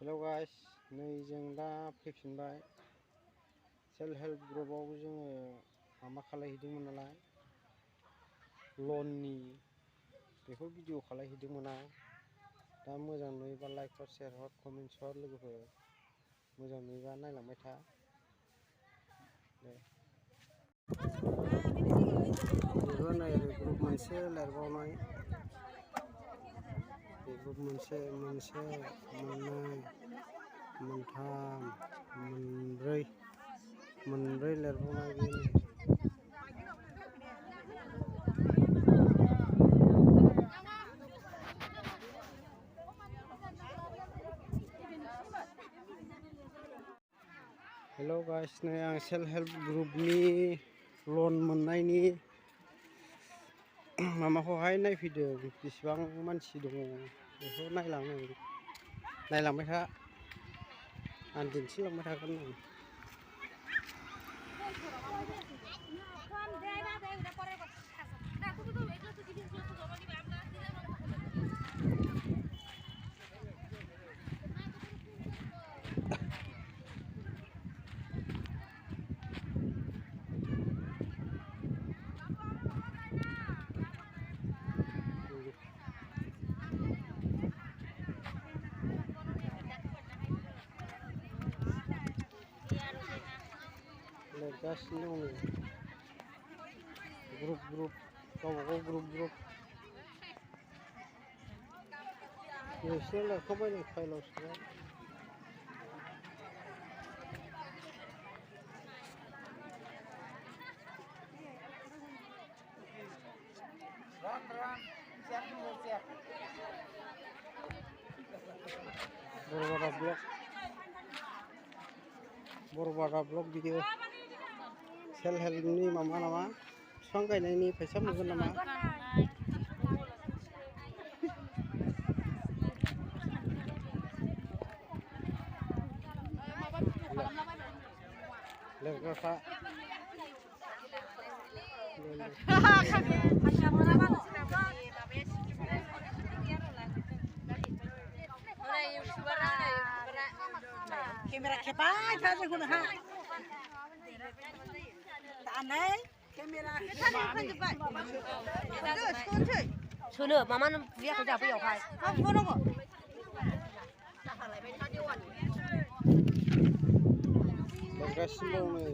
Hello guys, नै जों दा फैफिनबाय सेल्फ हेल्प ग्रुपआव जोङो माबा खालामहैदोंमोन नालाय लननि बेखौ भिडिअ खालामहैदोंमोन आं। दा मोजां नुयोबा लाइक हर, शेयार हर, कमेन्ट हर लोगोफोर। मोजां नुयोबा नायलांबाय था दे। बेबो नै ग्रुप मोनसे लिरबावनाय, ग्रुप मोनसे मोननै मोनथाम मोनब्रै लिरबावनाय बे हेलो गाइस, नै आं सेल्फ हेल्प ग्रुपनि लन मोननायनि माबाखौहाय नायफैदों। बेसेबां मानसि दङ बेखौ नायलांबाय था, आं दिन्थिलांबाय थागोन आं। लिरगासिनो दङ ग्रुप गावबागाव ग्रुप नोंसोर लिरखांबाय नै फाइलाव सोबाय। बरबादा ब्लग भिडिअ सेल्फ हेल्पनि माबा नामा, बिफां गायनायनि फैसा मोनगोन नामा? लिरग्राफ्रा केमेरा खेबाय था जोंखौनो हा दानै केमेरा सोनो मामानो बुयाखै दा बैयावहाय मा बुनांगौ लिरगासिनो दं नै।